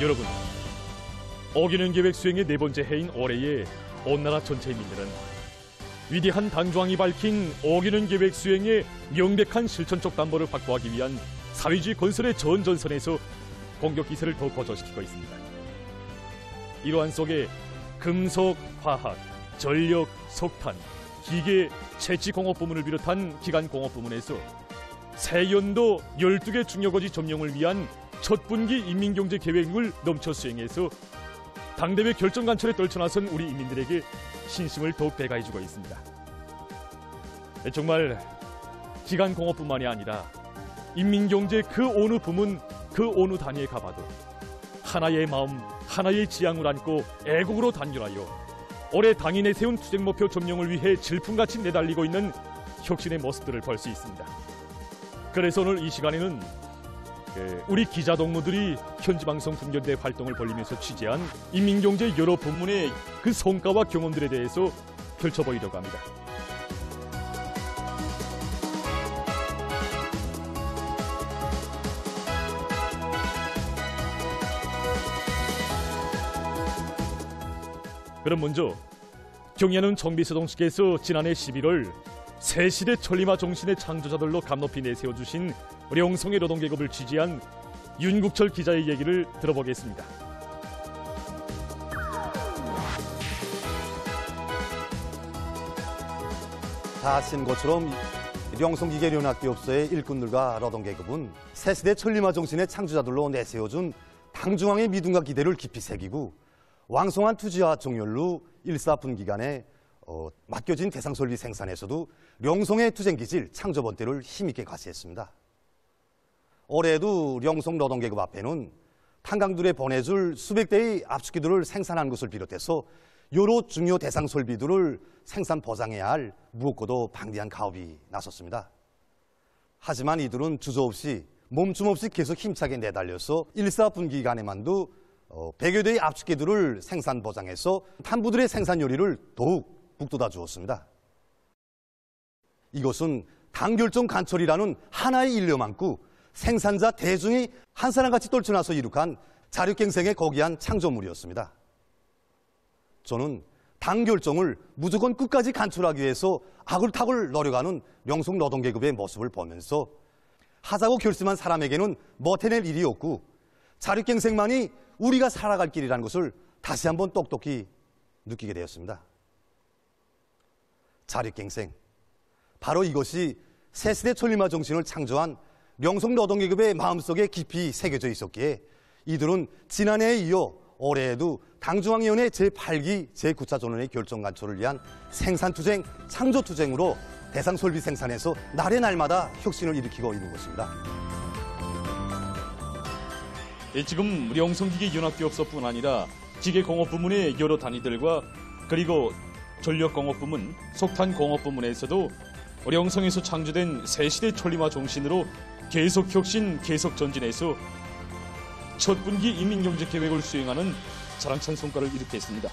여러분, 어기는 계획 수행의 네 번째 해인 올해에 온 나라 전체 민들은 위대한 당중앙이 밝힌 어기는 계획 수행의 명백한 실천적 담보를 확보하기 위한 사회주의 건설의 전전선에서 공격 기세를 더 고조시키고 있습니다. 이러한 속에 금속, 화학, 전력, 석탄, 기계, 채취공업 부문을 비롯한 기간 공업 부문에서 새연도 12개 중요거지 점령을 위한 첫 분기 인민경제 계획을 넘쳐 수행해서 당대회 결정 관철에 떨쳐나선 우리 인민들에게 신심을 더욱 배가해주고 있습니다. 정말 기간 공업뿐만이 아니라 인민경제 그 어느 부문, 그 어느 단위에 가봐도 하나의 마음, 하나의 지향을 안고 애국으로 단결하여 올해 당인에 세운 투쟁 목표 점령을 위해 질풍같이 내달리고 있는 혁신의 모습들을 볼 수 있습니다. 그래서 오늘 이 시간에는 우리 기자 동무들이 현지방송 분견대 활동을 벌리면서 취재한 인민경제 여러 부문의 그 성과와 경험들에 대해서 펼쳐보이려고 합니다. 그럼 먼저 경야는 정비서동식에서 지난해 11월 새시대 천리마 정신의 창조자들로 감높이 내세워주신 우리 영성의 노동계급을 취재한 윤국철 기자의 얘기를 들어보겠습니다. 다 아시는 것처럼 영성기계련학기업소의 일꾼들과 노동계급은 새시대 천리마 정신의 창조자들로 내세워준 당중앙의 믿음과 기대를 깊이 새기고 왕성한 투지와 정열로 일사분기간에 맡겨진 대상설비 생산에서도 령성의 투쟁기질 창조번대를 힘있게 과시했습니다. 올해에도 령성 노동계급 앞에는 탄강들에 보내줄 수백 대의 압축기들을 생산한 것을 비롯해서 여러 중요 대상설비들을 생산 보장해야 할 무겁고도 방대한 가업이 나섰습니다. 하지만 이들은 주저없이 멈춤없이 계속 힘차게 내달려서 일사분기간에만도 100여 대의 압축기들을 생산 보장해서 탄부들의 생산 요리를 더욱 북돋아 주었습니다. 이것은 당결정 간철이라는 하나의 일념 안고 생산자 대중이 한 사람같이 떨쳐나서 이룩한 자력갱생의 거기한 창조물이었습니다. 저는 당결정을 무조건 끝까지 간철하기 위해서 아글타글 노력하는 영성 노동계급의 모습을 보면서 하자고 결심한 사람에게는 못해낼 일이 없고 자력갱생만이 우리가 살아갈 길이라는 것을 다시 한번 똑똑히 느끼게 되었습니다. 자력갱생, 바로 이것이 새시대 천리마 정신을 창조한 영성 노동계급의 마음속에 깊이 새겨져 있었기에 이들은 지난해에 이어 올해에도 당중앙위원회 제8기 제9차 전원의 결정관철을 위한 생산투쟁, 창조투쟁으로 대상설비 생산에서 날의 날마다 혁신을 일으키고 있는 것입니다. 지금 우리 영성기계연합기업소뿐 아니라 기계공업 부문의 여러 단위들과 그리고 전력공업 부문, 석탄공업 부문에서도 우리 영성에서 창조된 새시대 천리마 정신으로 계속 혁신, 계속 전진해서 첫 분기 인민경제 계획을 수행하는 자랑찬 성과를 일으켰습니다.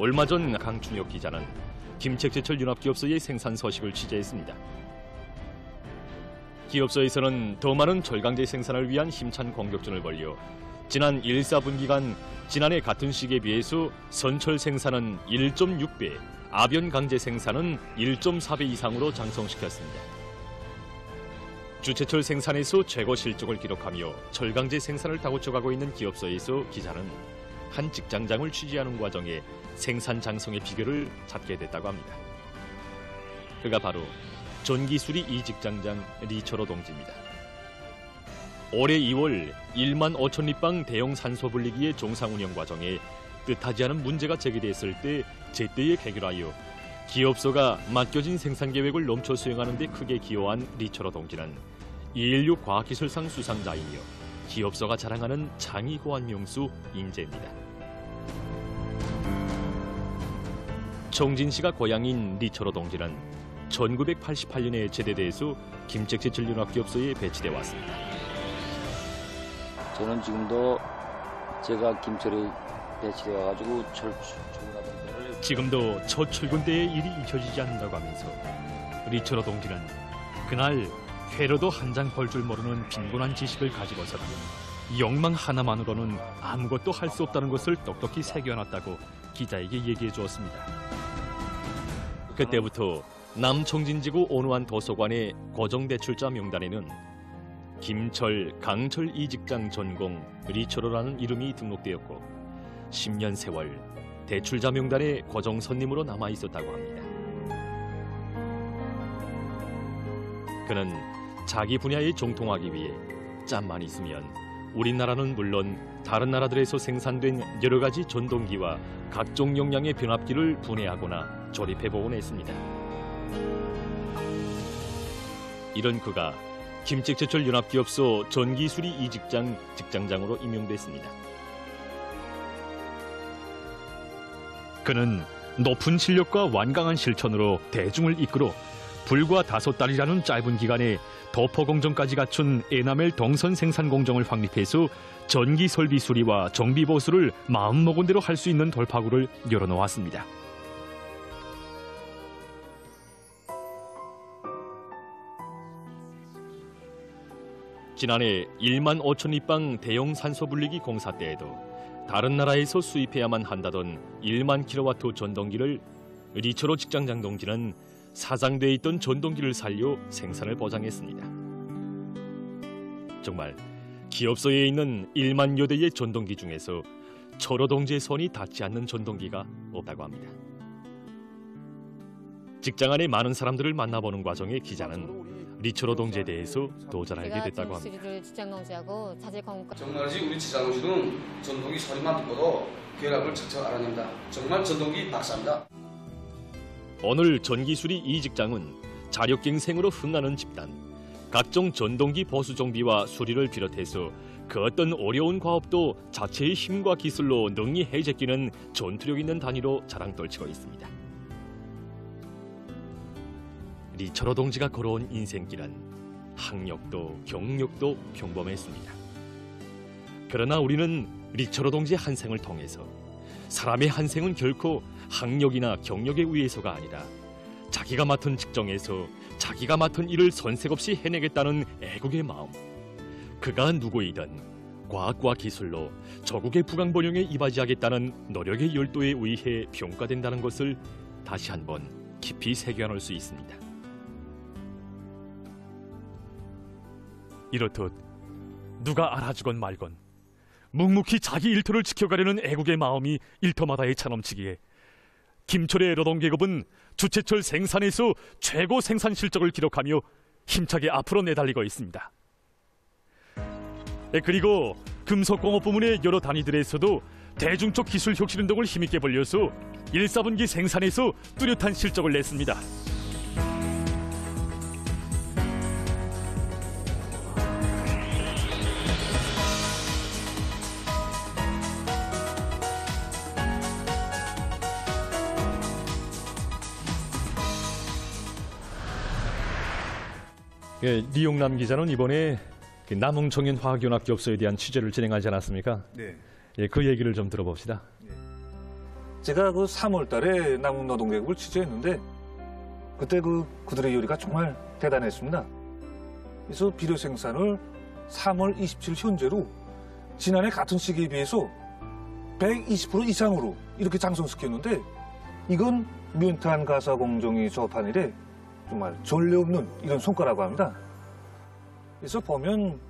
얼마 전 강충혁 기자는 김책제철 융합기업소의 생산 소식을 취재했습니다. 기업소에서는 더 많은 절강제 생산을 위한 힘찬 공격전을 벌여 지난 1사분기간 지난해 같은 시기에 비해서 선철 생산은 1.6배, 아변강제 생산은 1.4배 이상으로 장성시켰습니다. 주체철 생산에서 최고 실적을 기록하며 절강제 생산을 다고쳐가고 있는 기업소에서 기자는 한 직장장을 취재하는 과정에 생산 장성의 비결을 찾게 됐다고 합니다. 그가 바로 전기수리 이 직장장 리철호 동지입니다. 올해 2월 1만 5천 리방 대형 산소 분리기의 정상 운영 과정에 뜻하지 않은 문제가 제기됐을 때 제때에 해결하여 기업소가 맡겨진 생산 계획을 넘쳐 수행하는 데 크게 기여한 리처러 동지는 216 과학기술상 수상자이며 기업소가 자랑하는 창의 고안 명수 인재입니다. 청진시가 고향인 리처러 동지는 1988년에 제대돼서 김책제철 연합기업소에 배치돼 왔습니다. 저는 지금도 제가 김철에 배치돼 와가지고 출근하던 데를 지금도 첫 출근 때의 일이 잊혀지지 않는다고 하면서 리처러 동지는 그날 회로도 한 장 벌 줄 모르는 빈곤한 지식을 가지고서도 욕망 하나만으로는 아무것도 할 수 없다는 것을 똑똑히 새겨놨다고 기자에게 얘기해 주었습니다. 그때부터 남청진지구 온우한 도서관의 고정대출자 명단에는 김철, 강철 이직장 전공 리처러라는 이름이 등록되었고 10년 세월 대출자 명단에 고정 손님으로 남아 있었다고 합니다. 그는 자기 분야에 정통하기 위해 짬만 있으면 우리나라는 물론 다른 나라들에서 생산된 여러 가지 전동기와 각종 용량의 변압기를 분해하거나 조립해보곤 했습니다. 이런 그가 김책제철 연합기업소 전기수리 이직장 직장장으로 임용됐습니다. 그는 높은 실력과 완강한 실천으로 대중을 이끌어 불과 5달이라는 짧은 기간에 도포 공정까지 갖춘 에나멜 동선 생산 공정을 확립해서 전기 설비 수리와 정비 보수를 마음먹은 대로 할 수 있는 돌파구를 열어놓았습니다. 지난해 1만 5천 리방 대형 산소 분리기 공사 때에도 다른 나라에서 수입해야만 한다던 1만 킬로와트 전동기를 리처러 직장장 동지는 사장돼 있던 전동기를 살려 생산을 보장했습니다. 정말 기업소에 있는 1만여 대의 전동기 중에서 철호 동지의 손이 닿지 않는 전동기가 없다고 합니다. 직장 안에 많은 사람들을 만나보는 과정에 기자는 리처러 동지에 대해서 더 잘 알게 됐다고 합니다. 직장 동지하고 자질 관계. 정말이지 우리 직장 동지는 전동기 소리만 듣고도 결합을 척척 알아낸다. 정말 전동기 박사입니다. 오늘 전기수리 이직장은 자력갱생으로 흥하는 집단, 각종 전동기 보수 정비와 수리를 비롯해서 그 어떤 어려운 과업도 자체의 힘과 기술로 능히 해제끼는 전투력 있는 단위로 자랑 떨치고 있습니다. 리처러 동지가 걸어온 인생길은 학력도 경력도 평범했습니다. 그러나 우리는 리처러 동지의 한 생을 통해서 사람의 한 생은 결코 학력이나 경력에 의해서가 아니라 자기가 맡은 직종에서 자기가 맡은 일을 손색 없이 해내겠다는 애국의 마음, 그가 누구이든 과학과 기술로 조국의 부강번영에 이바지하겠다는 노력의 열도에 의해 평가된다는 것을 다시 한번 깊이 새겨놓을 수 있습니다. 이렇듯 누가 알아주건 말건 묵묵히 자기 일터를 지켜가려는 애국의 마음이 일터마다에 차넘치기에 김철의 노동계급은 주체철 생산에서 최고 생산 실적을 기록하며 힘차게 앞으로 내달리고 있습니다. 그리고 금속공업 부문의 여러 단위들에서도 대중적 기술 혁신 운동을 힘있게 벌려서 1, 4분기 생산에서 뚜렷한 실적을 냈습니다. 예, 리용남 기자는 이번에 남흥청년 화학연합기업소에 대한 취재를 진행하지 않았습니까? 네. 예, 그 얘기를 좀 들어봅시다. 제가 그 3월 달에 남흥노동계급을 취재했는데 그때 그들의 요리가 정말 대단했습니다. 그래서 비료 생산을 3월 27일 현재로 지난해 같은 시기에 비해서 120% 이상으로 이렇게 장성시켰는데 이건 면탄 가사 공정이 조업한 이래 정말 전례 없는 이런 성과라고 합니다. 그래서 보면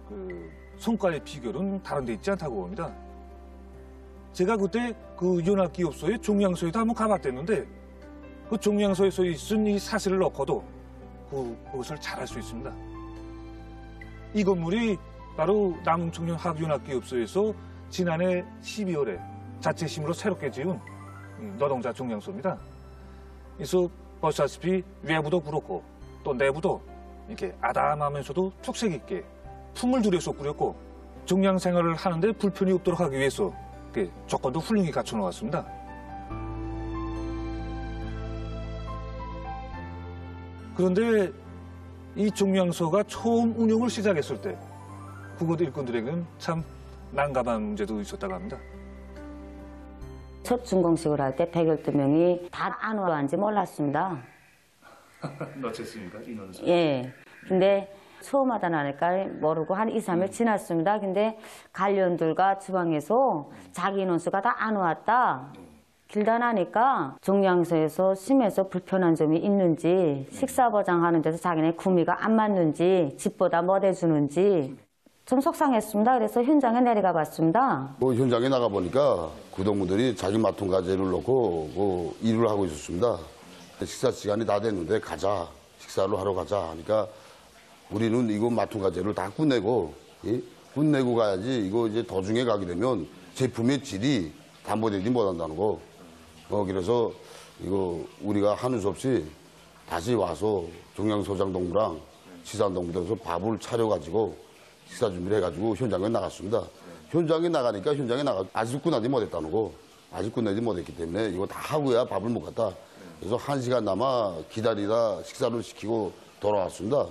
그 성과의 비결은 다른 데 있지 않다고 봅니다. 제가 그때 그 연합기업소의 종양소에도 한번 가봤댔는데 그 종양소에 있은 이 사실을 넣고도 그것을 잘 알 수 있습니다. 이 건물이 바로 남흥청년학연합기업소에서 지난해 12월에 자체심으로 새롭게 지은 노동자 종량소입니다. 그래서 보시다시피 외부도 그렇고 또 내부도 이렇게 아담하면서도 특색 있게 품을 들여서 꾸렸고 종량 생활을 하는데 불편이 없도록 하기 위해서 조건도 훌륭히 갖춰 놓았습니다. 그런데 이 종량소가 처음 운영을 시작했을 때 국어대 일꾼들에게는 참 난감한 문제도 있었다고 합니다. 첫 준공식을 할 때 112명이 다 안 왔는지 몰랐습니다. 어쨌습니까? 인원수? 예. 근데 처음 하다 나니까 모르고 한 2, 3일 지났습니다. 근데 관련들과 주방에서 자기 인원수가 다 안 왔다. 길다 나니까 종량소에서 심해서 불편한 점이 있는지 식사 보장하는 데서 자기네 구미가 안 맞는지 집보다 못 해주는지 좀 속상했습니다. 그래서 현장에 내려가 봤습니다. 현장에 나가 보니까 구동무들이 자기 맡은 과제를 놓고 일을 하고 있었습니다. 식사 시간이 다 됐는데 가자, 식사를 하러 가자 하니까 우리는 이거 맡은 과제를 다 끝내고 가야지. 이거 이제 도중에 가게 되면 제품의 질이 담보되지 못한다는 거. 그래서 이거 우리가 하는 수 없이 다시 와서 종량소장동무랑 시산동무들에서 밥을 차려가지고 식사 준비를 해가지고 현장에 나갔습니다. 현장에 나가니까 아직 끝나지 못했다는 거. 아직 끝내지 못했기 때문에 이거 다 하고야 밥을 먹었다. 그래서 1시간 남아 기다리다 식사를 시키고 돌아왔습니다.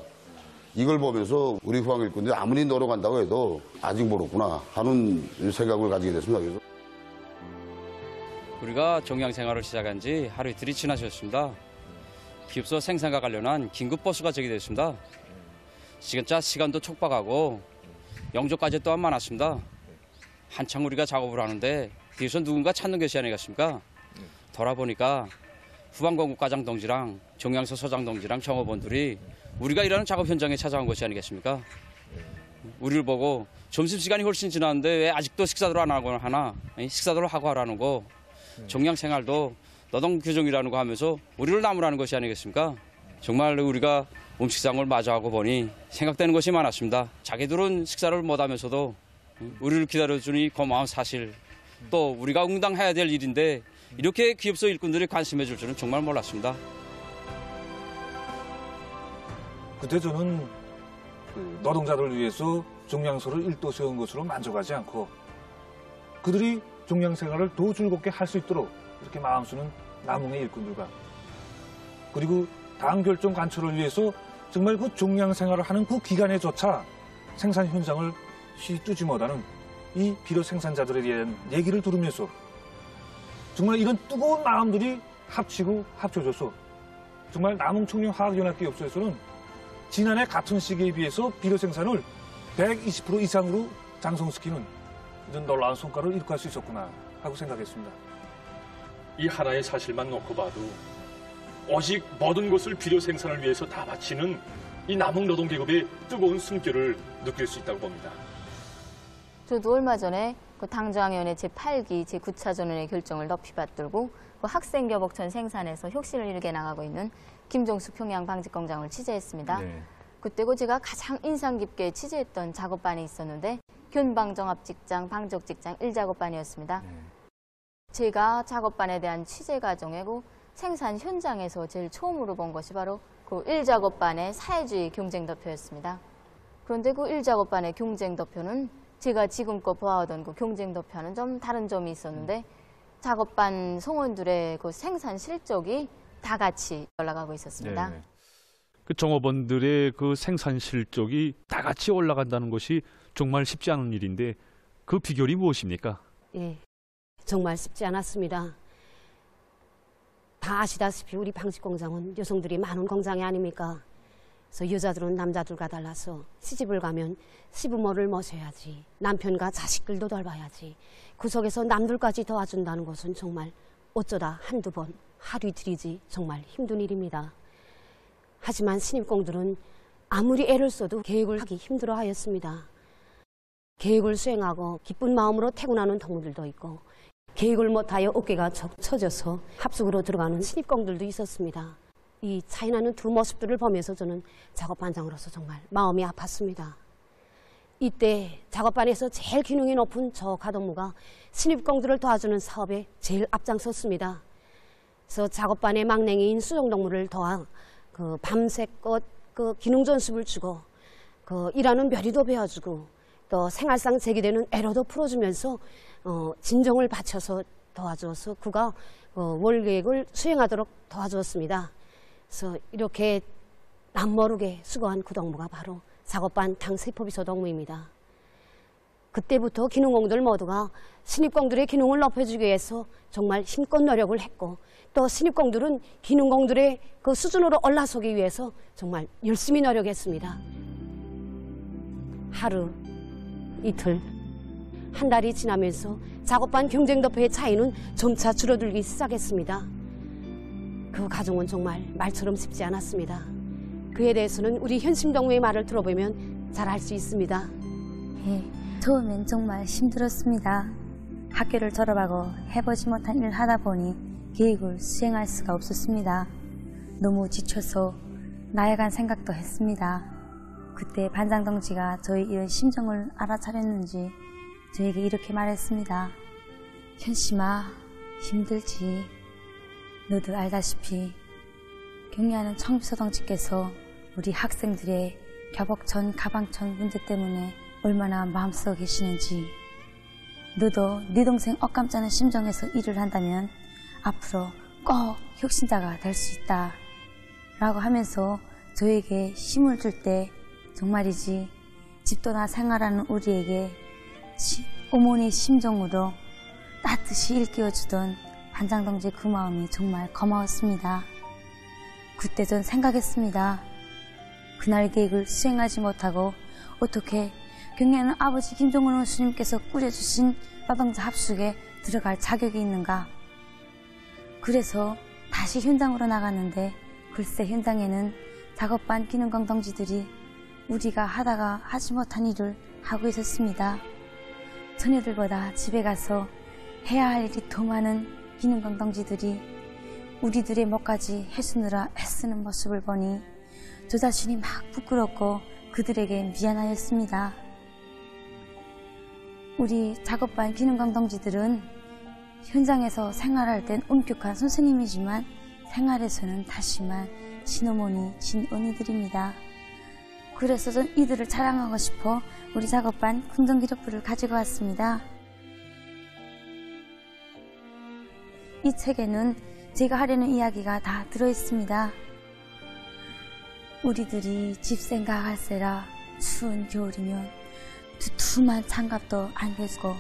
이걸 보면서 우리 후방 일꾼들이 아무리 노력한다고 해도 아직 모르구나 하는 생각을 가지게 됐습니다. 그래서 우리가 종량 생활을 시작한 지 하루 이틀이 지나셨습니다. 기업소 생산과 관련한 긴급 보수가 제기됐습니다. 시간도 촉박하고 영조까지 또한 많았습니다. 한창 우리가 작업을 하는데 뒤에서 누군가 찾는 것이 아니겠습니까? 돌아보니까 후방공급과장 동지랑 종량소 소장 동지랑 정업원들이 우리가 일하는 작업 현장에 찾아온 것이 아니겠습니까? 우리를 보고 점심시간이 훨씬 지났는데 왜 아직도 식사도 안 하고 하나? 식사도 하고 하라는 거. 종량 생활도 노동 규정이라는 거 하면서 우리를 나무라는 것이 아니겠습니까? 정말 우리가 음식상을 마주하고 보니 생각되는 것이 많았습니다. 자기들은 식사를 못하면서도 우리를 기다려주니 고마운 사실, 또 우리가 응당해야 될 일인데 이렇게 기업소 일꾼들이 관심해 줄 줄은 정말 몰랐습니다. 그때 저는 노동자들을 위해서 종량소를 일도 세운 것으로 만족하지 않고 그들이 종량 생활을 더 즐겁게 할 수 있도록 이렇게 마음 쓰는 남흥의 일꾼들과 그리고 당 결정 관철을 위해서 정말 그 종량 생활을 하는 그 기간에조차 생산 현장을 쉬뜨지 못하는 이 비료 생산자들에 대한 얘기를 들으면서 정말 이런 뜨거운 마음들이 합치고 합쳐져서 정말 남흥청년화학연합기업소에서는 지난해 같은 시기에 비해서 비료 생산을 120% 이상으로 장성시키는 이런 놀라운 성과를 이룩할 수 있었구나 하고 생각했습니다. 이 하나의 사실만 놓고 봐도 오직 모든 것을 비료 생산을 위해서 다 바치는 이 남흥 노동계급의 뜨거운 숨결을 느낄 수 있다고 봅니다. 저도 얼마 전에 그 당정위원회 제8기 제9차 전원의 결정을 높이 받들고 그 학생교복천 생산에서 혁신을 이루게 나가고 있는 김종숙 평양방직공장을 취재했습니다. 네. 그때 제가 가장 인상 깊게 취재했던 작업반이 있었는데 견방정합직장, 방적직장 1작업반이었습니다. 제가 작업반에 대한 취재 과정에 그 생산 현장에서 제일 처음으로 본 것이 바로 그 1작업반의 사회주의 경쟁도표였습니다. 그런데 그 1작업반의 경쟁도표는 제가 지금껏 보아오던 그 경쟁도표와는 좀 다른 점이 있었는데 작업반 성원들의 그 생산 실적이 다 같이 올라가고 있었습니다. 네. 그 정업원들의 그 생산 실적이 다 같이 올라간다는 것이 정말 쉽지 않은 일인데 그 비결이 무엇입니까? 예, 정말 쉽지 않았습니다. 다 아시다시피 우리 방직공장은 여성들이 많은 공장이 아닙니까? 그래서 여자들은 남자들과 달라서 시집을 가면 시부모를 모셔야지, 남편과 자식들도 돌봐야지, 그 속에서 남들까지 도와준다는 것은 정말 어쩌다 한두 번, 하루 이틀이지 정말 힘든 일입니다. 하지만 신입공들은 아무리 애를 써도 계획을 하기 힘들어 하였습니다. 계획을 수행하고 기쁜 마음으로 퇴근하는 동무들도 있고 계획을 못하여 어깨가 척 처져서 합숙으로 들어가는 신입공들도 있었습니다. 이 차이나는 두 모습들을 보면서 저는 작업반장으로서 정말 마음이 아팠습니다. 이때 작업반에서 제일 기능이 높은 저 가동무가 신입공들을 도와주는 사업에 제일 앞장섰습니다. 그래서 작업반의 막냉이인 수정동무를 도와 밤새껏 기능 전습을 주고 일하는 묘리도 배워주고 또 생활상 제기되는 애로도 풀어주면서 진정을 바쳐서 도와줘서 그가 월 계획을 수행하도록 도와주었습니다. 그래서 이렇게 남모르게 수고한 그 동무가 바로 작업반 당세포비서 동무입니다. 그때부터 기능공들 모두가 신입공들의 기능을 높여주기 위해서 정말 힘껏 노력을 했고 또 신입공들은 기능공들의 그 수준으로 올라서기 위해서 정말 열심히 노력했습니다. 하루, 이틀, 한 달이 지나면서 작업반 경쟁도표의 차이는 점차 줄어들기 시작했습니다. 그 과정은 정말 말처럼 쉽지 않았습니다. 그에 대해서는 우리 현심동무의 말을 들어보면 잘 알 수 있습니다. 예, 처음엔 정말 힘들었습니다. 학교를 졸업하고 해보지 못한 일을 하다 보니 계획을 수행할 수가 없었습니다. 너무 지쳐서 나아갈 생각도 했습니다. 그때 반장 동지가 저희 이런 심정을 알아차렸는지 저에게 이렇게 말했습니다. 현심아, 힘들지. 너도 알다시피 경리하는 청비서 동지께서 우리 학생들의 교복천, 가방천 문제 때문에 얼마나 마음쓰고 계시는지, 너도 네 동생 억감짜는 심정에서 일을 한다면 앞으로 꼭 혁신자가 될 수 있다 라고 하면서 저에게 힘을 줄 때 정말이지 집도나 생활하는 우리에게 어머니의 심정으로 따뜻이 일깨워주던 반장동지의 그 마음이 정말 고마웠습니다. 그때 전 생각했습니다. 그날 계획을 수행하지 못하고 어떻게 경례하는 아버지 김정은 원수님께서 꾸려주신 노동자 합숙에 들어갈 자격이 있는가. 그래서 다시 현장으로 나갔는데 글쎄 현장에는 작업반 기능공 동지들이 우리가 하다가 하지 못한 일을 하고 있었습니다. 처녀들보다 집에 가서 해야 할 일이 더 많은 기능공 동지들이 우리들의 몫까지 해주느라 애쓰는 모습을 보니 저 자신이 막 부끄럽고 그들에게 미안하였습니다. 우리 작업반 기능공 동지들은 현장에서 생활할 땐 엄격한 선생님이지만 생활에서는 다시만 친어머니, 친언니들입니다. 그래서 전 이들을 자랑하고 싶어 우리 작업반 긍정기록부를 가지고 왔습니다. 이 책에는 제가 하려는 이야기가 다 들어있습니다. 우리들이 집 생각할세라 추운 겨울이면 두툼한 장갑도 안겨주고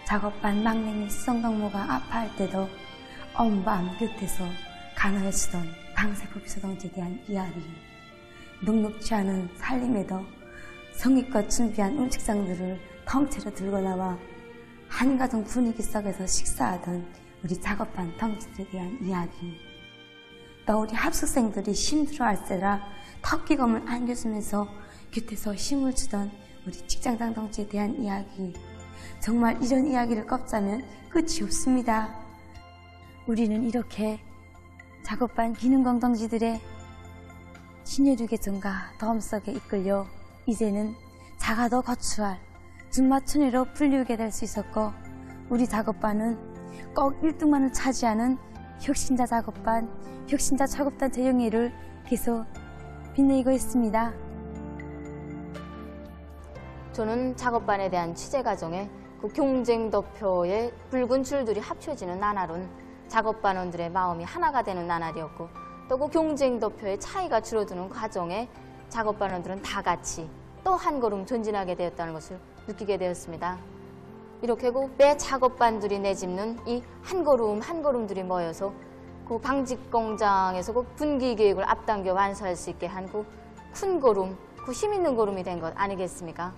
작업반 막내인 수성동무가 아파할 때도 엄밤 곁에서 간호해주던 당세포비서 동지에 대한 이야기, 녹록지 않은 살림에도 성의껏 준비한 음식상들을 통째로 들고 나와 한가정 분위기 속에서 식사하던 우리 작업반 동지들에 대한 이야기, 또 우리 합숙생들이 힘들어할세라 토끼검을 안겨주면서 곁에서 힘을 주던 우리 직장장 동지에 대한 이야기, 정말 이런 이야기를 꼽자면 끝이 없습니다. 우리는 이렇게 작업반 기능공 동지들의 신여류 개정과 도움 속에 이끌려 이제는 자가도 거추할 준마천회로 불리우게 될 수 있었고, 우리 작업반은 꼭 1등만을 차지하는 혁신자 작업반, 혁신자 작업단 재영예를 계속 빛내고 있습니다. 저는 작업반에 대한 취재 과정에 그 경쟁도표의 붉은 줄들이 합쳐지는 나날은 작업반원들의 마음이 하나가 되는 나날이었고, 또 그 경쟁도표의 차이가 줄어드는 과정에 작업반원들은 다 같이 또 한 걸음 전진하게 되었다는 것을 느끼게 되었습니다. 이렇게 매 작업반들이 내짚는 이 한 걸음 한 걸음들이 모여서 그 방직공장에서 그 분기 계획을 앞당겨 완수할 수 있게 한 그 큰 걸음, 그 힘 있는 걸음이 된 것 아니겠습니까?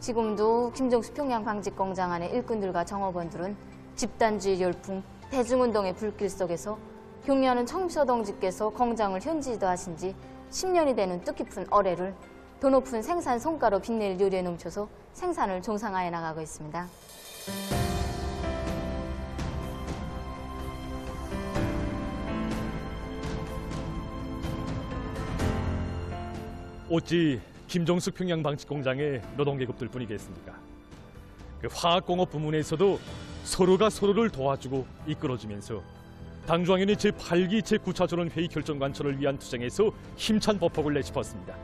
지금도 김정수 평양 방직공장 안의 일꾼들과 정업원들은 집단주의 열풍, 대중운동의 불길 속에서 경리하는 청비서 동지께서 공장을 현지지도하신 지 10년이 되는 뜻깊은 올해를 더 높은 생산 성과로 빛낼 요리에 넘쳐서 생산을 정상화해 나가고 있습니다. 어찌 김정숙 평양방직공장의 노동계급들 뿐이겠습니까? 그 화학공업 부문에서도 서로가 서로를 도와주고 이끌어주면서 당중앙위원회 제8기 제9차 전원회의 결정 관철을 위한 투쟁에서 힘찬 보폭을 내짚었습니다.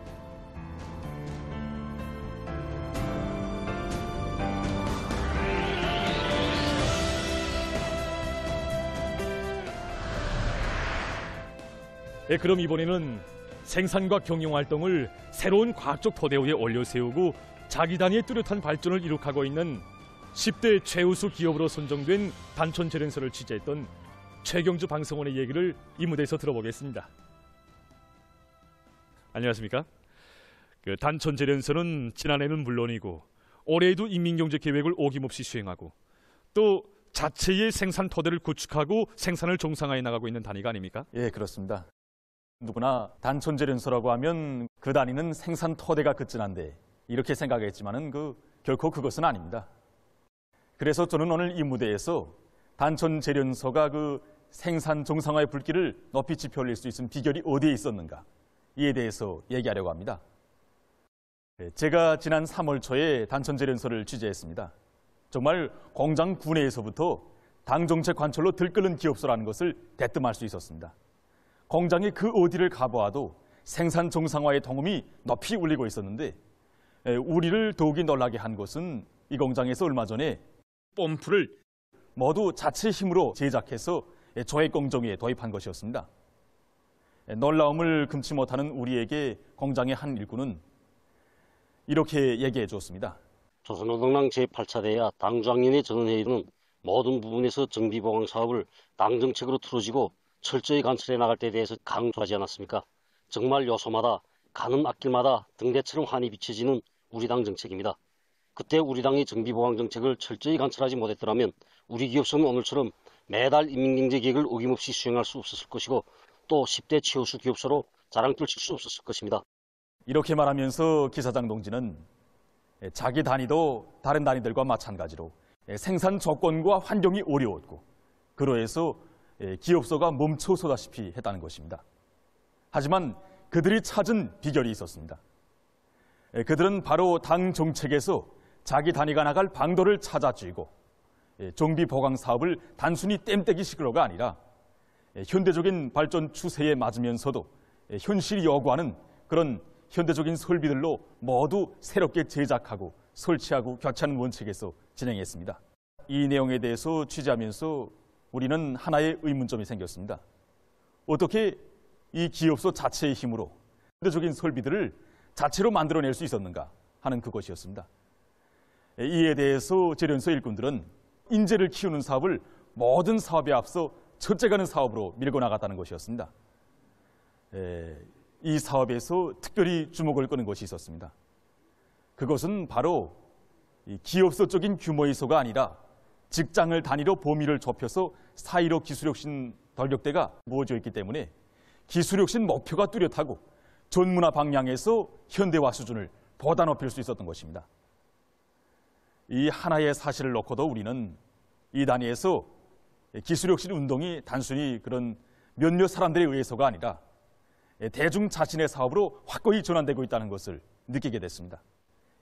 그럼 이번에는 생산과 경영활동을 새로운 과학적 토대 위에 올려세우고 자기 단위의 뚜렷한 발전을 이룩하고 있는 10대 최우수 기업으로 선정된 단촌재련소를 취재했던 최경주 방송원의 얘기를 이 무대에서 들어보겠습니다. 안녕하십니까? 단촌재련소는 지난해는 물론이고 올해에도 인민경제계획을 어김없이 수행하고 또 자체의 생산 토대를 구축하고 생산을 정상화해 나가고 있는 단위가 아닙니까? 예, 그렇습니다. 누구나 단촌재련소라고 하면 그 단위는 생산 토대가 그쯤한데 이렇게 생각했지만은 결코 그것은 아닙니다. 그래서 저는 오늘 이 무대에서 단촌재련소가 생산 정상화의 불길을 높이 지펴 올릴 수 있는 비결이 어디에 있었는가 이에 대해서 얘기하려고 합니다. 제가 지난 3월 초에 단촌재련소를 취재했습니다. 정말 공장 구내에서부터 당정책 관철로 들끓는 기업소라는 것을 대뜸할 수 있었습니다. 공장이 그 어디를 가보아도 생산 정상화의 동음이 높이 울리고 있었는데 우리를 더욱이 놀라게 한 것은 이 공장에서 얼마 전에 펌프를 모두 자체 힘으로 제작해서 조액 공정위에 도입한 것이었습니다. 놀라움을 금치 못하는 우리에게 공장의 한 일꾼은 이렇게 얘기해 주었습니다. 조선노동당 제8차 대야 당중앙위원회 전원회의는 모든 부분에서 정비보강 사업을 당정책으로 틀어지고 철저히 관철해 나갈 때에 대해서 강조하지 않았습니까? 정말 요소마다 가는 앞길마다 등대처럼 환히 비춰지는 우리 당 정책입니다. 그때 우리 당의 정비보강 정책을 철저히 관철하지 못했더라면 우리 기업소는 오늘처럼 매달 인민경제계획을 어김없이 수행할 수 없었을 것이고 또 10대 최우수 기업소로 자랑 떨칠 수 없었을 것입니다. 이렇게 말하면서 기사장 동지는 자기 단위도 다른 단위들과 마찬가지로 생산 조건과 환경이 어려웠고 그러해서 기업소가 멈춰서다시피 했다는 것입니다. 하지만 그들이 찾은 비결이 있었습니다. 그들은 바로 당 정책에서 자기 단위가 나갈 방도를 찾아 쥐고 정비 보강 사업을 단순히 땜때기식으로가 아니라 현대적인 발전 추세에 맞으면서도 현실이 요구하는 그런 현대적인 설비들로 모두 새롭게 제작하고 설치하고 교체하는 원칙에서 진행했습니다. 이 내용에 대해서 취재하면서 우리는 하나의 의문점이 생겼습니다. 어떻게 이 기업소 자체의 힘으로 현대적인 설비들을 자체로 만들어낼 수 있었는가 하는 그것이었습니다. 이에 대해서 재련소 일꾼들은 인재를 키우는 사업을 모든 사업에 앞서 첫째 가는 사업으로 밀고 나갔다는 것이었습니다. 이 사업에서 특별히 주목을 끄는 것이 있었습니다. 그것은 바로 기업소적인 규모의 소가 아니라 직장을 단위로 범위를 좁혀서 사이로 기술혁신 돌격대가 모아져 있기 때문에 기술혁신 목표가 뚜렷하고 전문화 방향에서 현대화 수준을 보다 높일 수 있었던 것입니다. 이 하나의 사실을 놓고도 우리는 이 단위에서 기술혁신 운동이 단순히 그런 몇몇 사람들에 의해서가 아니라 대중 자신의 사업으로 확고히 전환되고 있다는 것을 느끼게 됐습니다.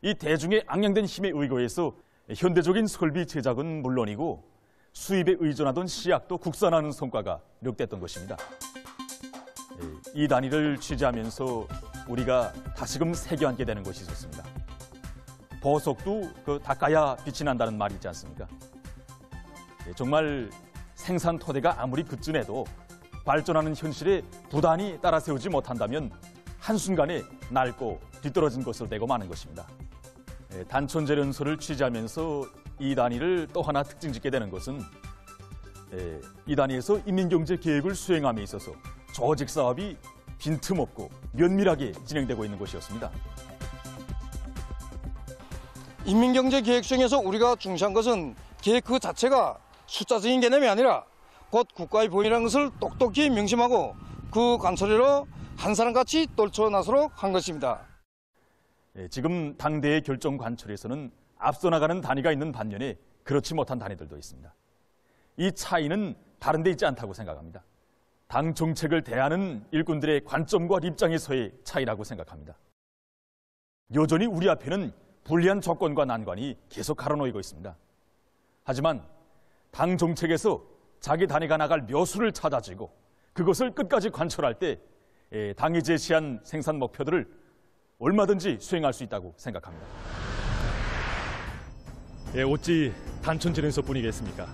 이 대중의 악량된 힘에 의거해서 현대적인 설비 제작은 물론이고 수입에 의존하던 시약도 국산화하는 성과가 이룩됐던 것입니다. 이 단위를 취재하면서 우리가 다시금 새겨앉게 되는 것이 있었습니다. 보석도 닦아야 빛이 난다는 말이 있지 않습니까? 정말 생산 토대가 아무리 그쯤해도 발전하는 현실에 부단히 따라 세우지 못한다면 한순간에 낡고 뒤떨어진 것으로 되고 마는 것입니다. 단촌재련소를 취재하면서 이 단위를 또 하나 특징짓게 되는 것은 이 단위에서 인민경제계획을 수행함에 있어서 조직 사업이 빈틈없고 면밀하게 진행되고 있는 것이었습니다. 인민경제계획 수행에서 우리가 중시한 것은 계획 그 자체가 숫자적인 개념이 아니라 곧 국가의 보이라는 것을 똑똑히 명심하고 그 관철으로 한 사람같이 떨쳐나서록 한 것입니다. 지금 당대의 결정 관철에서는 앞서 나가는 단위가 있는 반면에 그렇지 못한 단위들도 있습니다. 이 차이는 다른 데 있지 않다고 생각합니다. 당 정책을 대하는 일꾼들의 관점과 입장에서의 차이라고 생각합니다. 여전히 우리 앞에는 불리한 조건과 난관이 계속 가로놓이고 있습니다. 하지만 당 정책에서 자기 단위가 나갈 묘수를 찾아지고 그것을 끝까지 관철할 때 당이 제시한 생산 목표들을 얼마든지 수행할 수 있다고 생각합니다. 어찌 단천진에서뿐이겠습니까?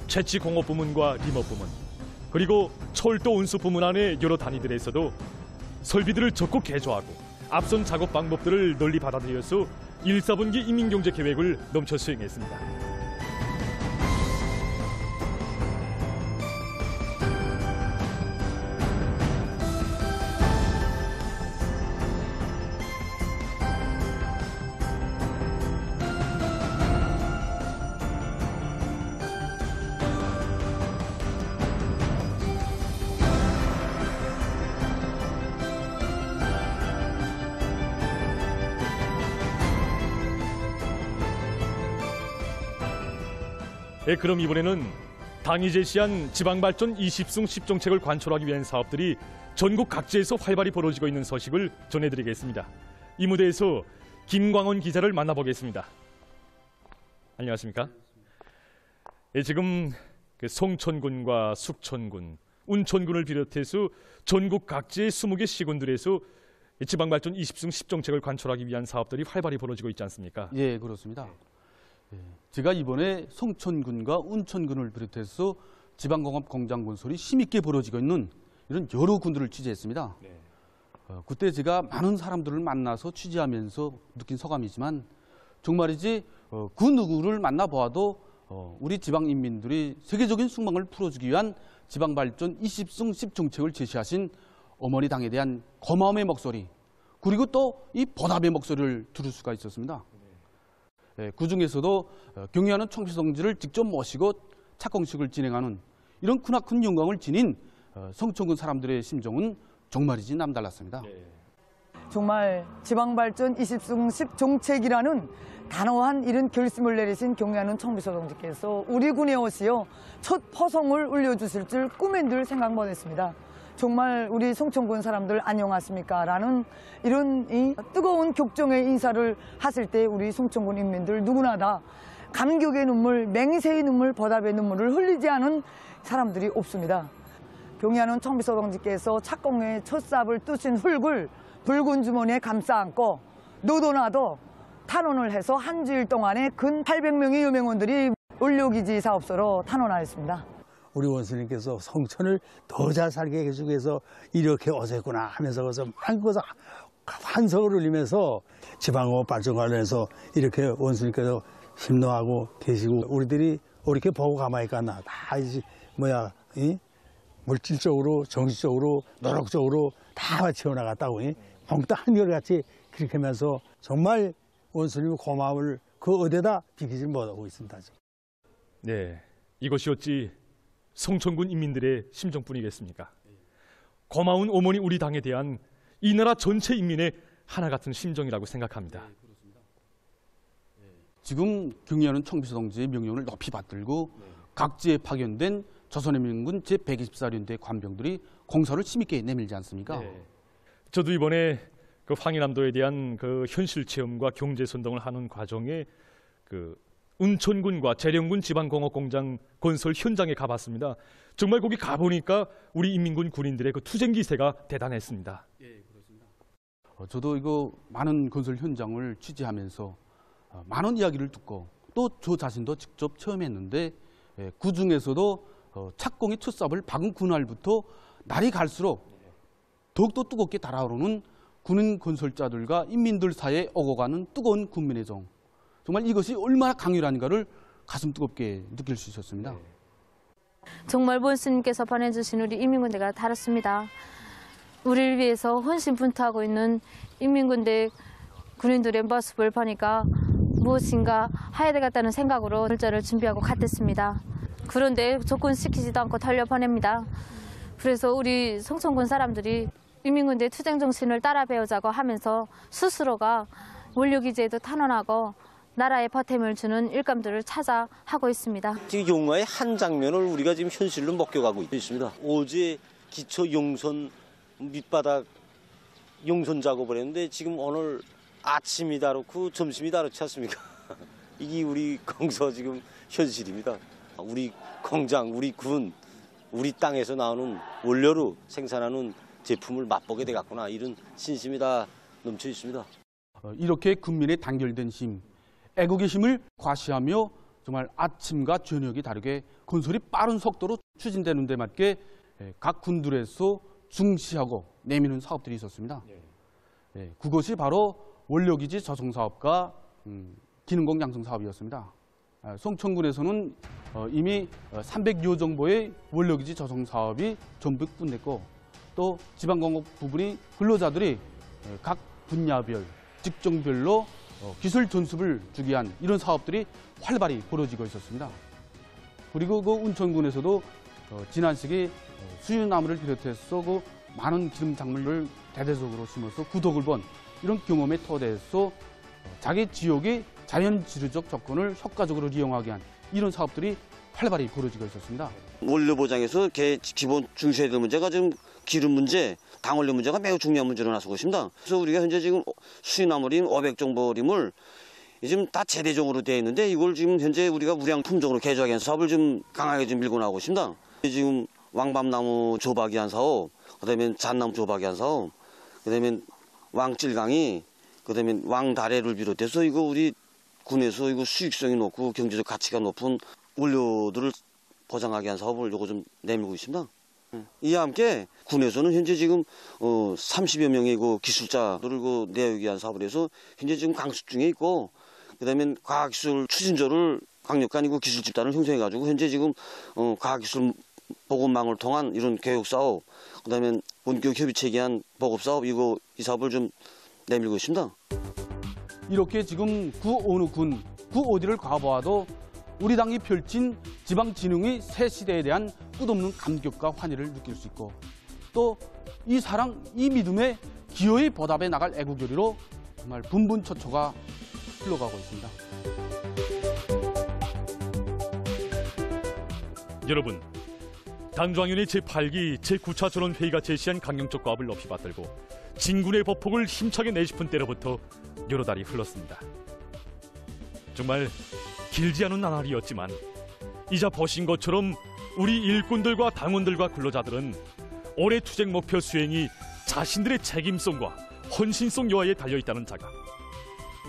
채취공업 부문과 리모 부문, 그리고 철도 운수 부문 안의 여러 단위들에서도 설비들을 적극 개조하고 앞선 작업 방법들을 널리 받아들여서 1, 4분기 인민경제 계획을 넘쳐 수행했습니다. 그럼 이번에는 당이 제시한 지방발전 20승 10정책을 관철하기 위한 사업들이 전국 각지에서 활발히 벌어지고 있는 소식을 전해드리겠습니다. 이 무대에서 김광원 기자를 만나보겠습니다. 안녕하십니까? 지금 송천군과 숙천군, 운천군을 비롯해서 전국 각지의 20개 시군들에서 지방발전 20승 10정책을 관철하기 위한 사업들이 활발히 벌어지고 있지 않습니까? 예, 그렇습니다. 제가 이번에 송천군과 운천군을 비롯해서 지방공업 공장 건설이 힘있게 벌어지고 있는 이런 여러 군들을 취재했습니다. 그때 제가 많은 사람들을 만나서 취재하면서 느낀 소감이지만 정말이지 그 누구를 만나보아도 우리 지방인민들이 세계적인 숙망을 풀어주기 위한 지방발전 20승 10정책을 제시하신 어머니 당에 대한 고마움의 목소리, 그리고 또 이 보답의 목소리를 들을 수가 있었습니다. 그 중에서도 경의하는 총피성지를 직접 모시고 착공식을 진행하는 이런 크나큰 영광을 지닌 성천군 사람들의 심정은 정말이지 남달랐습니다. 정말 지방발전 20승 10정책이라는 단호한 이런 결심을 내리신 경의하는 총비서 동지께서 우리 군에 오시어 첫 포성을 울려주실 줄 꿈엔 늘 생각 못했습니다. 정말 우리 송천군 사람들 안녕하십니까? 라는 이런 이 뜨거운 격정의 인사를 하실 때 우리 송천군 인민들 누구나 다 감격의 눈물, 맹세의 눈물, 보답의 눈물을 흘리지 않은 사람들이 없습니다. 경의하는 총비서 동지께서 착공의 첫 삽을 뜨신 흙을 붉은 주머니에 감싸 안고 너도 나도 탄원을 해서 한 주일 동안에 근 800명의 여명원들이 원료기지 사업소로 탄원하였습니다. 우리 원수님께서 성천을 더 잘 살게 해주기 위해서 이렇게 오셨구나 하면서 그래서 한국에서 환성을 울리면서 지방공업 발전 관련해서 이렇게 원수님께서 힘노하고 계시고 우리들이 이렇게 보고 가만히 있겠나. 다 이제 물질적으로 정신적으로 노력적으로 다 같이 해나갔다고 몽땅 한결같이 그렇게 하면서 정말 원수님의 고마움을 그 어디에다 비키지 못하고 있습니다. 네, 이것이 어찌 송천군 인민들의 심정뿐이겠습니까? 고마운 어머니 우리 당에 대한 이 나라 전체 인민의 하나 같은 심정이라고 생각합니다. 지금 경의하는 총비서 동지의 명령을 높이 받들고 각지에 파견된 조선인민군 제124연대 관병들이 공사를 힘있게 내밀지 않습니까? 저도 이번에 그 황해남도에 대한 그 현실 체험과 경제 선동을 하는 과정에 그 운천군과 재령군 지방공업공장 건설 현장에 가봤습니다. 정말 거기 가보니까 우리 인민군 군인들의 그 투쟁 기세가 대단했습니다. 저도 이거 많은 건설 현장을 취재하면서 많은 이야기를 듣고 또 저 자신도 직접 체험했는데 그 중에서도 착공의 첫 삽을 박은 그날부터 날이 갈수록 더욱더 뜨겁게 달아오르는 군인 건설자들과 인민들 사이에 오고 가는 뜨거운 군민의 정. 정말 이것이 얼마나 강렬한가를 가슴 뜨겁게 느낄 수 있었습니다. 정말 본스님께서 보내주신 우리 인민군대가 다릅니다. 우리를 위해서 헌신분투하고 있는 인민군대 군인들의 모습을 보니까 무엇인가 해야 되겠다는 생각으로 결자를 준비하고 갔댔습니다. 그런데 조건시키지도 않고 돌려보냅니다. 그래서 우리 송천군 사람들이 인민군대 투쟁정신을 따라 배우자고 하면서 스스로가 원료기지에도 탄원하고 나라에 보탬을 주는 일감들을 찾아 하고 있습니다. 지금 영화의 한 장면을 우리가 지금 현실로 목격하고 있습니다. 어제 기초 용선 밑바닥 용선 작업을 했는데 지금 오늘 아침이 다르고 점심이 다르지 않습니까? 이게 우리 공서 지금 현실입니다. 우리 공장, 우리 군, 우리 땅에서 나오는 원료로 생산하는 제품을 맛보게 되겠구나, 이런 신심이 다 넘쳐 있습니다. 이렇게 군민의 단결된 힘, 애국의 힘을 과시하며 정말 아침과 저녁이 다르게 건설이 빠른 속도로 추진되는 데 맞게 각 군들에서 중시하고 내미는 사업들이 있었습니다. 그것이 바로 원료기지 저성사업과 기능공 양성 사업이었습니다. 송천군에서는 이미 300여 정도의 원료기지 저성 사업이 전부 끝냈고, 또 지방공업 부분이 근로자들이 각 분야별, 직종별로 기술 전습을 주기 위한 이런 사업들이 활발히 벌어지고 있었습니다. 그리고 그 운천군에서도 지난 시기 수유나무를 비롯해서 그 많은 기름 작물을 대대적으로 심어서 구독을 본 이런 경험의 토대에서 자기 지역의 자연지리적 조건을 효과적으로 이용하게 한 이런 사업들이 활발히 벌어지고 있었습니다. 원료 보장에서 기본 중시해야 될 문제가 지금 기름 문제, 당원료 문제가 매우 중요한 문제로 나서고 있습니다. 그래서 우리가 현재 지금 수유나무림 500정보림을 지금 다 제대종으로 되어 있는데, 이걸 지금 현재 우리가 우량 품종으로 개조하기 위한 사업을 좀 강하게 좀 밀고 나오고 있습니다. 지금 왕밤나무 조박이 한 사업, 그다음에 잣나무 조박이 한 사업, 그다음에 왕찔강이, 그다음에 왕다래를 비롯해서 이거 우리 군에서 이거 수익성이 높고 경제적 가치가 높은 원료들을 보장하기 위한 사업을 요거 좀 내밀고 있습니다. 이와 함께 군에서는 현재 지금 30여 명의 그 기술자들을 그 내어오기 위한 사업을 해서 현재 지금 강습 중에 있고, 그다음에 과학기술 추진조를 강력한 이거 기술 집단을 형성해가지고 현재 지금 과학기술 보급망을 통한 이런 교육 사업, 그다음에 원격 협의 체계한 보급 사업, 이 사업을 좀 내밀고 있습니다. 이렇게 지금 구 어느 군, 구 어디를 가보아도 우리 당이 펼친 지방진흥의 새 시대에 대한 끝없는 감격과 환희를 느낄 수 있고, 또 이 사랑, 이 믿음에 기어이 보답해 나갈 애국요리로 정말 분분초초가 흘러가고 있습니다. 여러분, 당좌위원회 제8기 제9차 전원회의가 제시한 강령적 과업을 높이 받들고 진군의 보폭을 힘차게 내짚은 때로부터 여러 달이 흘렀습니다. 정말 길지 않은 나날이었지만 이자 보신 것처럼 우리 일꾼들과 당원들과 근로자들은 올해 투쟁 목표 수행이 자신들의 책임성과 헌신성 여하에 달려있다는 자가,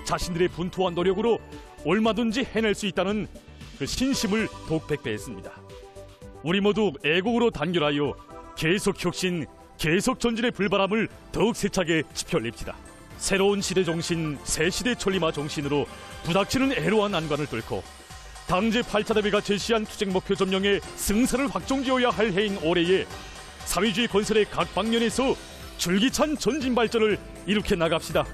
자신들의 분투와 노력으로 얼마든지 해낼 수 있다는 그 신심을 더욱 백배했습니다. 우리 모두 애국으로 단결하여 계속 혁신, 계속 전진의 불바람을 더욱 세차게 지펴냅시다. 새로운 시대 정신, 새 시대 천리마 정신으로 부닥치는 애로한 난관을 뚫고 당 제8차 대회가 제시한 투쟁 목표 점령에 승산을 확정지어야 할 해인 올해에 사회주의 건설의 각 방면에서 줄기찬 전진 발전을 이룩해 나갑시다.